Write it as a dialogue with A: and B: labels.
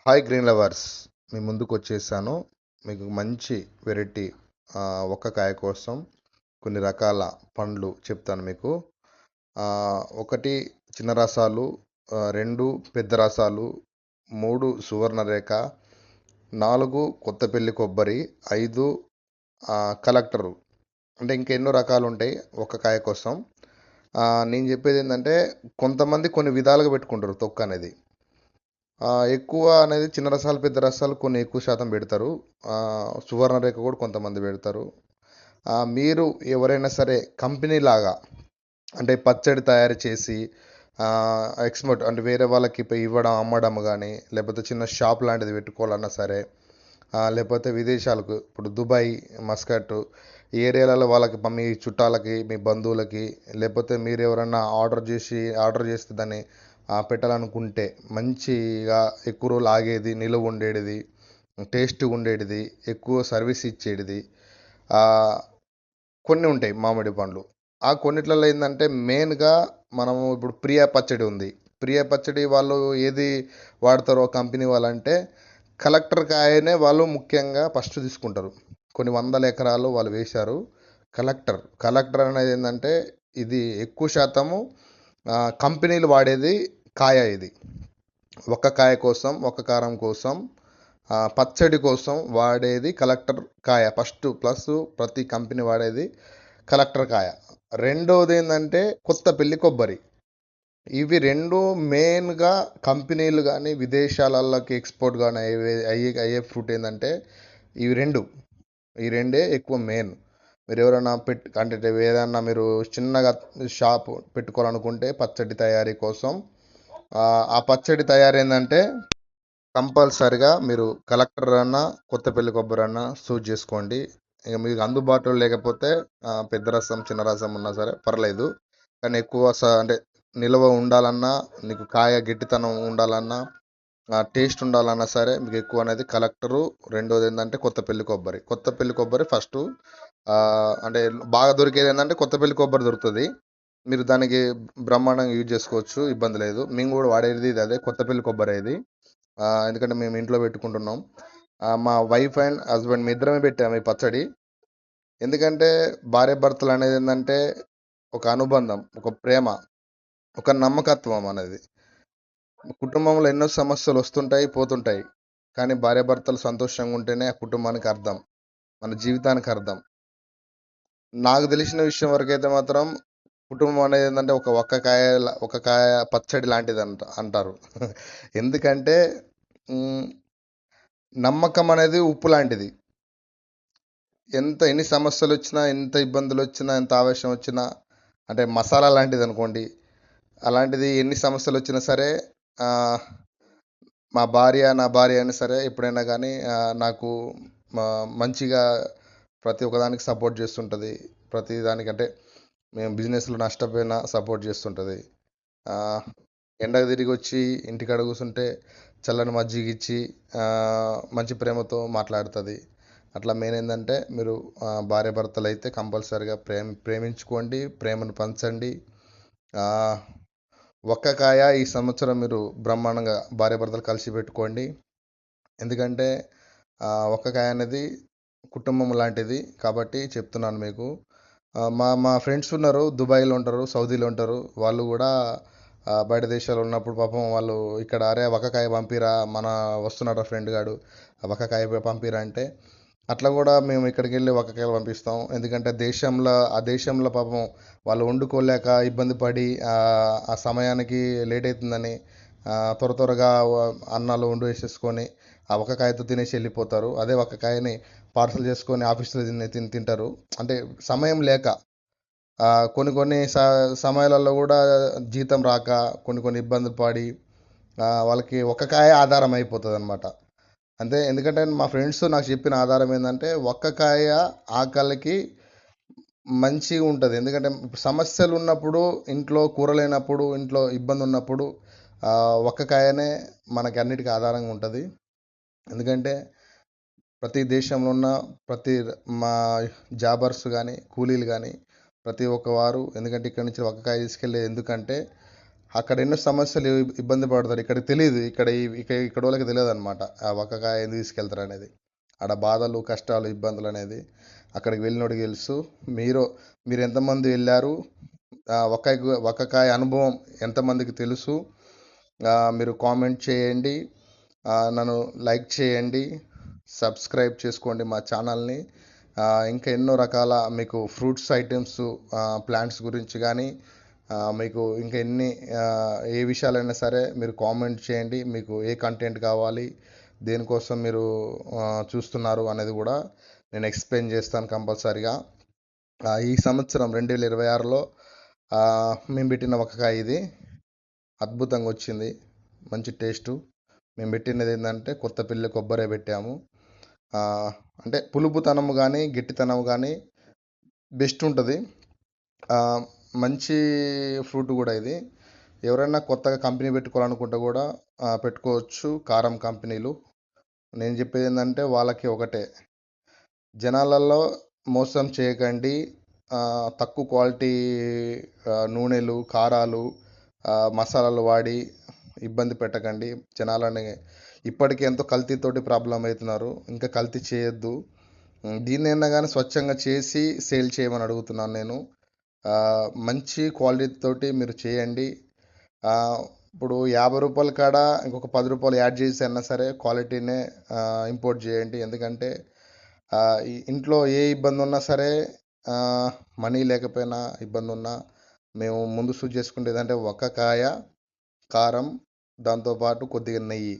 A: Hi green lovers, మీ ముందుకు వచ్చేసాను. మీకు మంచి వెరైటీ ఒక్క కాయ కోసం కొన్ని రకాల పండ్లు చెప్తాను మీకు. ఒకటి చిన్న రసాలు, రెండు పెద్ద రసాలు, మూడు సువర్ణరేఖ, నాలుగు కొత్తపల్లి కొబ్బరి, ఐదు కలెక్టరు. అంటే ఇంకా ఎన్నో రకాలు ఉంటాయి ఒక్క కాయ కోసం. నేను చెప్పేది ఏంటంటే, కొంతమంది కొన్ని విధాలుగా పెట్టుకుంటారు తొక్క అనేది. ఎక్కువ అనేది చిన్న రసాలు పెద్ద రసాలు కొన్ని ఎక్కువ శాతం పెడతారు. సువర్ణరేఖ కూడా కొంతమంది పెడతారు. మీరు ఎవరైనా సరే కంపెనీ లాగా, అంటే పచ్చడి తయారు చేసి ఎక్స్పోర్ట్ అంటే వేరే వాళ్ళకి ఇవ్వడం అమ్మడం కానీ, లేకపోతే చిన్న షాప్ లాంటిది పెట్టుకోవాలన్నా సరే, లేకపోతే విదేశాలకు ఇప్పుడు దుబాయ్, మస్కట్ ఈ ఏరియాలలో వాళ్ళకి మీ చుట్టాలకి, మీ బంధువులకి, లేకపోతే మీరు ఎవరన్నా ఆర్డర్ చేస్తే దాన్ని పెట్టాలనుకుంటే, మంచిగా ఎక్కువ రోజులు ఆగేది, నిలువ ఉండేది, టేస్ట్గా ఉండేది, ఎక్కువ సర్వీస్ ఇచ్చేది కొన్ని ఉంటాయి మామిడి పండ్లు. ఆ కొన్నిట్లలో ఏంటంటే మెయిన్గా మనము ఇప్పుడు ప్రియా పచ్చడి ఉంది. ప్రియా పచ్చడి వాళ్ళు ఏది వాడతారో కంపెనీ వాళ్ళంటే కలెక్టర్ కాయనే వాళ్ళు ముఖ్యంగా ఫస్ట్ తీసుకుంటారు. కొన్ని వందల ఎకరాలు వాళ్ళు వేశారు. కలెక్టర్ అనేది ఏంటంటే ఇది ఎక్కువ శాతము కంపెనీలు వాడేది కాయ ఇది. ఒక్క కాయ కోసం, ఒక్క కారం కోసం, పచ్చడి కోసం వాడేది కలెక్టర్ కాయ ఫస్ట్. ప్లస్ ప్రతి కంపెనీ వాడేది కలెక్టర్ కాయ. రెండోది ఏంటంటే కొత్తపల్లి కొబ్బరి. ఇవి రెండు మెయిన్గా కంపెనీలు కానీ విదేశాలకి ఎక్స్పోర్ట్ కానీ అయ్యే ఫ్రూట్ ఏంటంటే ఇవి రెండే ఎక్కువ మెయిన్. మీరు ఎవరైనా అంటే ఏదన్నా మీరు చిన్నగా షాప్ పెట్టుకోవాలనుకుంటే పచ్చడి తయారీ కోసం, ఆ పచ్చడి తయారీ ఏంటంటే కంపల్సరిగా మీరు కలెక్టర్ అన్నా కొత్తపల్లి కొబ్బరి అన్నా చూజ్ చేసుకోండి. ఇక మీకు అందుబాటులో లేకపోతే పెద్ద రసం చిన్న రసం ఉన్నా సరే పర్లేదు. కానీ ఎక్కువ అంటే నిల్వ ఉండాలన్నా, నీకు కాయ గట్టితనం ఉండాలన్నా, టేస్ట్ ఉండాలన్నా సరే మీకు ఎక్కువ అనేది కలెక్టరు. రెండోది ఏంటంటే కొత్తపల్లి కొబ్బరి ఫస్ట్. అంటే బాగా దొరికేది ఏంటంటే కొత్తపల్లి కొబ్బరి దొరుకుతుంది. మీరు దానికి బ్రహ్మాండంగా యూజ్ చేసుకోవచ్చు, ఇబ్బంది లేదు. మేము కూడా వాడేది ఇది అదే కొత్తపల్లి కొబ్బరి ఇది. ఎందుకంటే మేము ఇంట్లో పెట్టుకుంటున్నాం. మా వైఫ్ అండ్ హస్బెండ్ మీ ఇద్దరమే పెట్టాము ఈ పచ్చడి. ఎందుకంటే భార్య భర్తలు అనేది ఏంటంటే ఒక అనుబంధం, ఒక ప్రేమ, ఒక నమ్మకత్వం అనేది. కుటుంబంలో ఎన్నో సమస్యలు వస్తుంటాయి, పోతుంటాయి. కానీ భార్యాభర్తలు సంతోషంగా ఉంటేనే ఆ కుటుంబానికి అర్థం, మన జీవితానికి అర్థం. నాకు తెలిసిన విషయం వరకు అయితే మాత్రం కుటుంబం అనేది ఏంటంటే ఒక కాయ పచ్చడి లాంటిది అంటారు. ఎందుకంటే నమ్మకం అనేది ఉప్పు లాంటిది. ఎన్ని సమస్యలు వచ్చినా, ఎంత ఇబ్బందులు వచ్చినా, ఎంత ఆవేశం వచ్చినా, అంటే మసాలా లాంటిది అనుకోండి. అలాంటిది ఎన్ని సమస్యలు వచ్చినా సరే, నా భార్య అయినా సరే ఎప్పుడైనా కానీ నాకు మంచిగా ప్రతి ఒక్కదానికి సపోర్ట్ చేస్తుంటుంది. ప్రతి దానికంటే మేము బిజినెస్లో నష్టపోయినా సపోర్ట్ చేస్తుంటుంది. ఎండకు తిరిగి వచ్చి ఇంటికాడ కూర్చుంటే చల్లని మజ్జిగ ఇచ్చి మంచి ప్రేమతో మాట్లాడుతుంది. అట్లా మెయిన్ ఏంటంటే మీరు భార్యాభర్తలు అయితే కంపల్సరిగా ప్రేమించుకోండి, ప్రేమను పంచండి. ఒక్క కాయ ఈ సంవత్సరం మీరు బ్రహ్మాండంగా భార్యాభర్తలు కలిసి పెట్టుకోండి. ఎందుకంటే ఒక్క కాయ అనేది కుటుంబం లాంటిది కాబట్టి చెప్తున్నాను మీకు. మా ఫ్రెండ్స్ ఉన్నారు, దుబాయ్లో ఉంటారు, సౌదీలో ఉంటారు. వాళ్ళు కూడా బయట దేశాలు ఉన్నప్పుడు పాపం వాళ్ళు ఇక్కడ అరే ఒక్కకాయ పంపిరా, మన వస్తున్నాడు ఫ్రెండ్ గాడు, ఒక్కకాయ పంపిరా అంటే అట్లా కూడా మేము ఇక్కడికి వెళ్ళి ఒక్కకాయలు పంపిస్తాం. ఎందుకంటే ఆ దేశంలో పాపం వాళ్ళు వండుకోలేక ఇబ్బంది పడి ఆ సమయానికి లేట్ అవుతుందని త్వరగా అన్నాలు వండు వేసేసుకొని ఆ ఒక్క కాయతో తినేసి వెళ్ళిపోతారు. అదే ఒక్క కాయని పార్సల్ చేసుకొని ఆఫీస్లో తింటారు. అంటే సమయం లేక కొన్ని కొన్ని సమయాలలో కూడా జీతం రాక కొన్ని ఇబ్బందులు పడి వాళ్ళకి ఒక్క కాయ ఆధారం అయిపోతుంది అనమాట. అంతే. ఎందుకంటే మా ఫ్రెండ్స్ నాకు చెప్పిన ఆధారం ఏంటంటే ఒక్క కాయ ఆకలికి మంచిగా ఉంటుంది. ఎందుకంటే సమస్యలు ఉన్నప్పుడు, ఇంట్లో కూర లేనప్పుడు, ఇంట్లో ఇబ్బంది ఉన్నప్పుడు ఒక్క కాయనే మనకి అన్నిటికీ ఆధారంగా ఉంటుంది. ఎందుకంటే ప్రతి దేశంలో ఉన్న ప్రతి మా జాబర్స్ కానీ కూలీలు కానీ ప్రతి ఒక్క వారు, ఎందుకంటే ఇక్కడ నుంచి ఒక్క కాయ తీసుకెళ్ళేది ఎందుకంటే అక్కడ ఎన్నో సమస్యలు ఇబ్బంది పడతారు. ఇక్కడికి తెలియదు. ఇక్కడ వాళ్ళకి తెలియదు అనమాట ఆ ఒక్కకాయ ఎందుకు తీసుకెళ్తారు అనేది. ఆడ బాధలు కష్టాలు ఇబ్బందులు అనేది అక్కడికి వెళ్ళినోడికి తెలుసు. మీరు ఎంతమంది వెళ్ళారు, ఒక్కకాయ అనుభవం ఎంతమందికి తెలుసు, మీరు కామెంట్ చేయండి, నన్ను లైక్ చేయండి, సబ్స్క్రైబ్ చేసుకోండి మా ఛానల్ని. ఇంకా ఎన్నో రకాల మీకు ఫ్రూట్స్ ఐటమ్స్, ప్లాంట్స్ గురించి కానీ మీకు ఇంకా ఏ విషయాలైనా సరే మీరు కామెంట్ చేయండి. మీకు ఏ కంటెంట్ కావాలి, దేనికోసం మీరు చూస్తున్నారు అనేది కూడా నేను ఎక్స్ప్లెయిన్ చేస్తాను కంపల్సరిగా. ఈ సంవత్సరం 2026లో మేము పెట్టిన ఒక్కకాయ ఇది అద్భుతంగా వచ్చింది, మంచి టేస్టు. మేము పెట్టినది ఏంటంటే కొత్తపల్లి కొబ్బరి పెట్టాము. అంటే పులుపుతనం కానీ గట్టితనం కానీ బెస్ట్ ఉంటుంది. మంచి ఫ్రూట్ కూడా ఇది. ఎవరైనా కొత్తగా కంపెనీ పెట్టుకోవాలనుకుంటే కూడా పెట్టుకోవచ్చు, కారం కంపెనీలు. నేను చెప్పేది ఏంటంటే వాళ్ళకి ఒకటే, జనాలలో మోసం చేయకండి. తక్కువ క్వాలిటీ నూనెలు, కారాలు, మసాలాలు వాడి ఇబ్బంది పెట్టకండి జనాలని. ఇప్పటికీ ఎంతో కల్తీతోటి ప్రాబ్లం అవుతున్నారు. ఇంకా కల్తీ చేయొద్దు. దీన్నైనా కానీ స్వచ్ఛంగా చేసి సేల్ చేయమని అడుగుతున్నాను నేను. మంచి క్వాలిటీ తోటి మీరు చేయండి. ఇప్పుడు 50 రూపాయల కాడ ఇంకొక 10 రూపాయలు యాడ్ చేసి అయినా సరే క్వాలిటీనే ఇంపోర్ట్ చేయండి. ఎందుకంటే ఇంట్లో ఏ ఇబ్బంది ఉన్నా సరే, మనీ లేకపోయినా ఇబ్బంది ఉన్నా మేము ముందు చేసుకునేది అంటే ఒక్క కాయ, కారం, దాంతోపాటు కొద్దిగా నెయ్యి.